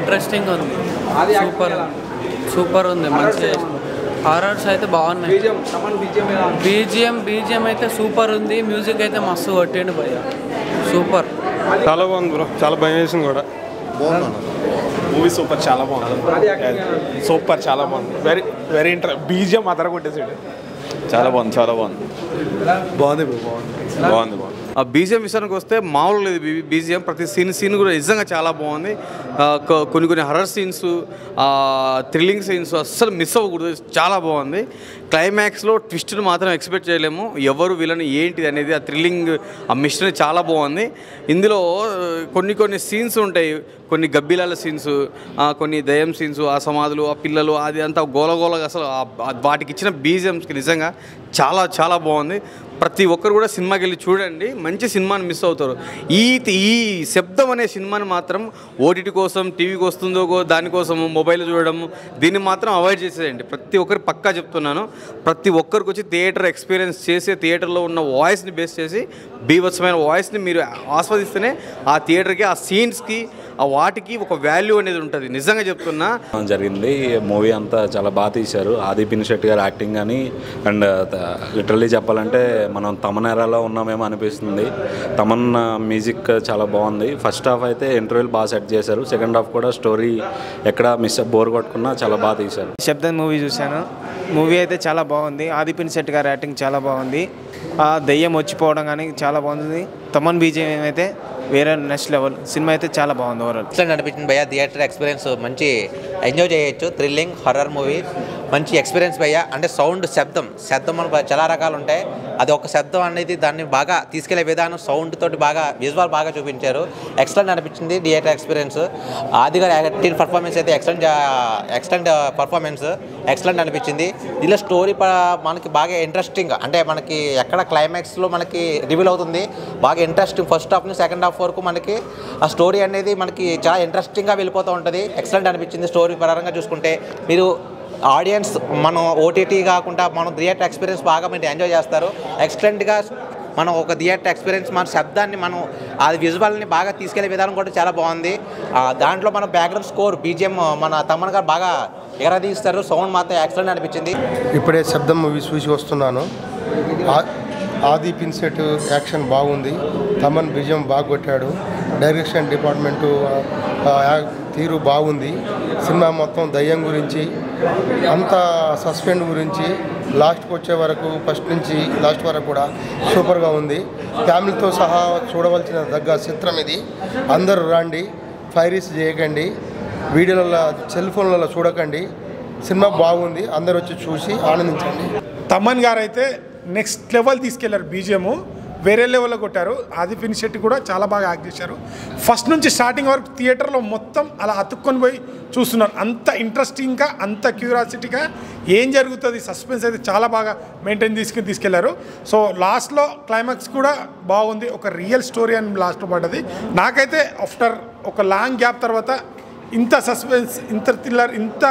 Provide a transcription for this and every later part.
Interesting ఉంది, super ఉంది, మంచి హారర్స్ అయితే బాగున్నాయి. బీజిఎం అయితే సూపర్ ఉంది, మ్యూజిక్ అయితే మస్తు కొట్టిండు భయ్య, సూపర్. చాలా బాగుంది బ్రో, చాలా భయం వేసింది కూడా. మూవీ సూపర్, చాలా బాగుంది, సూపర్ చాలా బాగుంది, వెరీ వెరీ బీజిఎం అదర కొట్టేసాడు. చాలా బాగుంది, చాలా బాగుంది, బాగుంది బ్రో, బాగుంది. ఆ బీజిఎం విషయానికి వస్తే మామూలు లేదు. బీజిఎం ప్రతి సీన్ కూడా నిజంగా చాలా బాగుంది. కొన్ని హర్రర్ సీన్స్, థ్రిల్లింగ్ సీన్స్ అస్సలు మిస్ అవ్వకూడదు, చాలా బాగుంది. క్లైమాక్స్లో ట్విస్ట్ను మాత్రం ఎక్స్పెక్ట్ చేయలేము, ఎవరు విలని ఏంటిది అనేది. ఆ థ్రిల్లింగ్, ఆ మిషన్ చాలా బాగుంది. ఇందులో కొన్ని సీన్స్ ఉంటాయి, కొన్ని గబ్బిలాల సీన్స్, కొన్ని దయ్యం సీన్స్, ఆ సమాధులు, ఆ పిల్లలు, అది అంతా గోలగోలగా అసలు వాటికి ఇచ్చిన బీజిఎంస్కి నిజంగా చాలా చాలా బాగుంది. ప్రతి ఒక్కరు కూడా సినిమాకి వెళ్ళి చూడండి, మంచి సినిమాని మిస్ అవుతారు. ఈ శబ్దం అనే సినిమాని మాత్రం ఓటీటీ కోసం, టీవీకి వస్తుందో దానికోసం మొబైల్ చూడడం, దీన్ని మాత్రం అవాయిడ్ చేసేయండి. ప్రతి ఒక్కరు పక్కా చెప్తున్నాను, ప్రతి ఒక్కరికి వచ్చి థియేటర్ ఎక్స్పీరియన్స్ చేసి థియేటర్లో ఉన్న వాయిస్ని బేస్ చేసి బీభత్సమైన వాయిస్ని మీరు ఆస్వాదిస్తేనే ఆ థియేటర్కి, ఆ సీన్స్కి, ఆ వాటికి ఒక వాల్యూ అనేది ఉంటుంది. నిజంగా చెప్తున్నా జరిగింది. మూవీ అంతా చాలా బాగా తీశారు. ఆది పినిశెట్టి గారు యాక్టింగ్ కానీ, అండ్ లిటరల్లీ చెప్పాలంటే మనం తమన్ ఎరాలో ఉన్నామేమో అనిపిస్తుంది. తమన్ మ్యూజిక్ చాలా బాగుంది. ఫస్ట్ హాఫ్ అయితే ఇంటర్వ్యూలు బాగా సెట్ చేశారు, సెకండ్ హాఫ్ కూడా స్టోరీ ఎక్కడ బోర్ కొట్టుకున్నా చాలా బాగా తీశారు. శబ్దం మూవీ చూశాను, మూవీ అయితే చాలా బాగుంది. ఆది పినిశెట్టి గారి యాక్టింగ్ చాలా బాగుంది, దయ్యం వచ్చిపోవడం కానీ చాలా బాగుంది. తమన్ బీజిఎం అయితే వేరే నెక్స్ట్ లెవెల్. సినిమా అయితే చాలా బాగుంది. ఓవరాల్ ఎక్సలెంట్ అనిపించింది భయ్య. థియేటర్ ఎక్స్పీరియన్స్ మంచి ఎంజాయ్ చేయొచ్చు. థ్రిల్లింగ్ హర్రర్ మూవీ, మంచి ఎక్స్పీరియన్స్ భయ్య. అంటే శబ్దం మనకు చాలా రకాలు ఉంటాయి. అది ఒక శబ్దం అనేది దాన్ని బాగా తీసుకెళ్లే విధానం, సౌండ్ తోటి బాగా విజువల్ బాగా చూపించారు. ఎక్సలెంట్ అనిపించింది థియేటర్ ఎక్స్పీరియన్స్. ఆది గారి యాక్టింగ్ పర్ఫార్మెన్స్ అయితే ఎక్సలెంట్ పర్ఫార్మెన్స్, ఎక్సలెంట్ అనిపించింది. దీనిలో స్టోరీ మనకి బాగా ఇంట్రెస్టింగ్, అంటే మనకి ఎక్కడ క్లైమాక్స్లో మనకి రివీల్ అవుతుంది, బాగా ఇంట్రెస్టింగ్. ఫస్ట్ హాఫ్ నుంచి సెకండ్ హాఫ్ వరకు మనకి ఆ స్టోరీ అనేది మనకి చాలా ఇంట్రెస్టింగ్గా వెళ్ళిపోతూ ఉంటుంది. ఎక్సలెంట్ అనిపించింది. స్టోరీ పరంగా చూసుకుంటే మీరు ఆడియన్స్, మనం ఓటీటీ కాకుండా మనం థియేటర్ ఎక్స్పీరియన్స్ బాగా మీరు ఎంజాయ్ చేస్తారు. ఎక్సలెంట్గా మనం ఒక థియేటర్ ఎక్స్పీరియన్స్, మన శబ్దాన్ని మనం అది విజువల్ని బాగా తీసుకెళ్లే విధానం కూడా చాలా బాగుంది. దాంట్లో మన బ్యాక్గ్రౌండ్ స్కోర్ బీజిఎం మన తమన్ గారు బాగా ఎగరదీస్తారు. సౌండ్ మాత్రం ఎక్సలెంట్ అనిపించింది. ఇప్పుడే శబ్దం మూవీ చూసి వస్తున్నాను. ఆది పినిశెట్టి యాక్షన్ బాగుంది, తమన్ బీజిఎం బాగా కొట్టాడు, డైరెక్షన్ డిపార్ట్మెంటు తీరు బాగుంది. సినిమా మొత్తం దయ్యం గురించి, అంత సస్పెండ్ గురించి, లాస్ట్కి వచ్చే వరకు ఫస్ట్ నుంచి లాస్ట్ వరకు కూడా సూపర్గా ఉంది. ఫ్యామిలీతో సహా చూడవలసిన దగ్గర చిత్రం ఇది. అందరూ రండి, ఫైరీస్ చేయకండి, వీడియోలలో సెల్ ఫోన్లలో చూడకండి. సినిమా బాగుంది, అందరు వచ్చి చూసి ఆనందించండి. తమన్ గారు అయితే నెక్స్ట్ లెవెల్ తీసుకెళ్లారు, బీజిఎం వేరే లెవెల్లో కొట్టారు. ఆది పినిశెట్టి కూడా చాలా బాగా యాక్ట్ చేశారు. ఫస్ట్ నుంచి స్టార్టింగ్ వరకు థియేటర్లో మొత్తం అలా అతుక్కొని పోయి చూస్తున్నారు. అంత ఇంట్రెస్టింగ్గా, అంత క్యూరియాసిటీగా ఏం జరుగుతుంది, సస్పెన్స్ అయితే చాలా బాగా మెయింటైన్ తీసుకెళ్లారు. సో లాస్ట్లో క్లైమాక్స్ కూడా బాగుంది, ఒక రియల్ స్టోరీ అని లాస్ట్లో పడ్డది. నాకైతే ఆఫ్టర్ ఒక లాంగ్ గ్యాప్ తర్వాత ఇంత సస్పెన్స్, ఇంత థ్రిల్లర్, ఇంత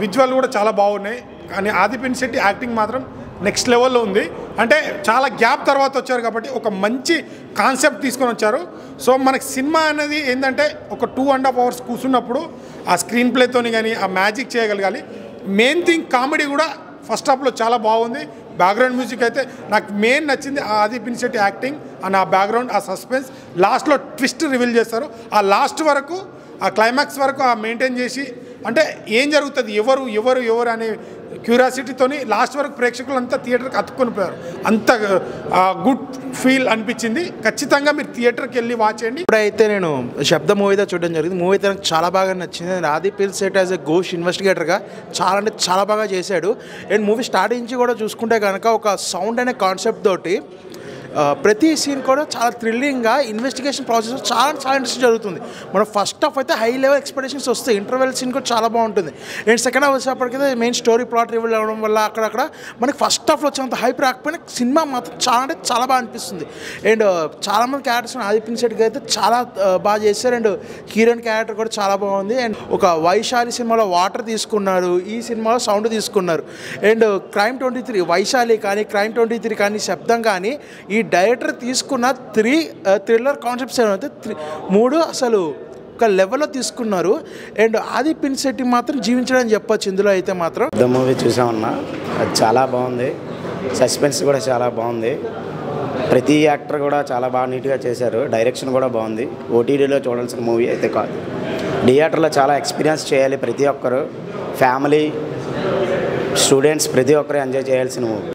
విజువల్ కూడా చాలా బాగున్నాయి. కానీ ఆది పినిశెట్టి యాక్టింగ్ మాత్రం నెక్స్ట్ లెవెల్లో ఉంది. అంటే చాలా గ్యాప్ తర్వాత వచ్చారు కాబట్టి ఒక మంచి కాన్సెప్ట్ తీసుకొని వచ్చారు. సో మనకి సినిమా అనేది ఏంటంటే ఒక 2.5 hours కూర్చున్నప్పుడు ఆ స్క్రీన్ ప్లేతోని కానీ ఆ మ్యాజిక్ చేయగలగాలి. మెయిన్ థింగ్ కామెడీ కూడా ఫస్ట్ హాఫ్లో చాలా బాగుంది. బ్యాక్గ్రౌండ్ మ్యూజిక్ అయితే నాకు మెయిన్ నచ్చింది ఆది పినిశెట్టి యాక్టింగ్ అండ్ ఆ బ్యాక్గ్రౌండ్, ఆ సస్పెన్స్. లాస్ట్లో ట్విస్ట్ రివీల్ చేస్తారు. ఆ లాస్ట్ వరకు, ఆ క్లైమాక్స్ వరకు ఆ మెయింటైన్ చేసి, అంటే ఏం జరుగుతుంది, ఎవరు అనే క్యూరియాసిటీతోని లాస్ట్ వరకు ప్రేక్షకులంతా థియేటర్కి అతుక్కొని పోయారు. అంత గుడ్ ఫీల్ అనిపించింది. ఖచ్చితంగా మీరు థియేటర్కి వెళ్ళి వాచ్ చేయండి. ఇప్పుడైతే నేను శబ్ద మూవీతో చూడడం జరిగింది. మూవీ అయితే నాకు చాలా బాగా నచ్చింది. ఆది పినిశెట్టి యాజ్ ఎ గోస్ట్ ఇన్వెస్టిగేటర్గా చాలా అంటే చాలా బాగా చేశాడు. అండ్ మూవీ స్టార్టింగ్ నుంచి కూడా చూసుకుంటే కనుక ఒక సౌండ్ అనే కాన్సెప్ట్ తోటి ప్రతి సీన్ కూడా చాలా థ్రిల్లింగ్గా ఇన్వెస్టిగేషన్ ప్రాసెస్ చాలా ఇంట్రెస్ట్ జరుగుతుంది. మనం ఫస్ట్ హాఫ్ అయితే హై లెవెల్ ఎక్స్పెక్టేషన్స్ వస్తాయి, ఇంటర్వెల్ సీన్ కూడా చాలా బాగుంటుంది. అండ్ సెకండ్ హాఫ్ వచ్చేప్పటికైతే మెయిన్ స్టోరీ ప్లాట్ రివీల్ అవ్వడం వల్ల అక్కడక్కడ మనకి ఫస్ట్ హాఫ్లో వచ్చినంత హైప్ రాకపోయినా సినిమా మాత్రం చాలా అంటే చాలా బాగా అనిపిస్తుంది. అండ్ చాలామంది క్యారెక్టర్స్ ఆది పినిశెట్టికి అయితే చాలా బాగా చేశారు. అండ్ హీరోయిన్ క్యారెక్టర్ కూడా చాలా బాగుంది. అండ్ ఒక వైశాలి సినిమాలో వాటర్ తీసుకున్నారు, ఈ సినిమాలో సౌండ్ తీసుకున్నారు. అండ్ క్రైమ్ 23 వైశాలి కానీ, క్రైమ్ 23 కానీ, శబ్దం కానీ, ఈ డైరెక్టర్ తీసుకున్న 3 థ్రిల్లర్ కాన్సెప్ట్స్ ఏమైతే 3 అసలు ఒక లెవెల్లో తీసుకున్నారు. అండ్ ఆది పినిశెట్టి మాత్రం జీవించడానికి చెప్పొచ్చు ఇందులో అయితే మాత్రం. ద మూవీ చూసామన్నా, అది చాలా బాగుంది. సస్పెన్స్ కూడా చాలా బాగుంది. ప్రతి యాక్టర్ కూడా చాలా బాగా నీట్గా చేశారు. డైరెక్షన్ కూడా బాగుంది. ఓటీటీలో చూడాల్సిన మూవీ అయితే కాదు, థియేటర్లో చాలా ఎక్స్పీరియన్స్ చేయాలి. ప్రతి ఒక్కరు ఫ్యామిలీ, స్టూడెంట్స్ ప్రతి ఒక్కరు ఎంజాయ్ చేయాల్సిన మూవీ.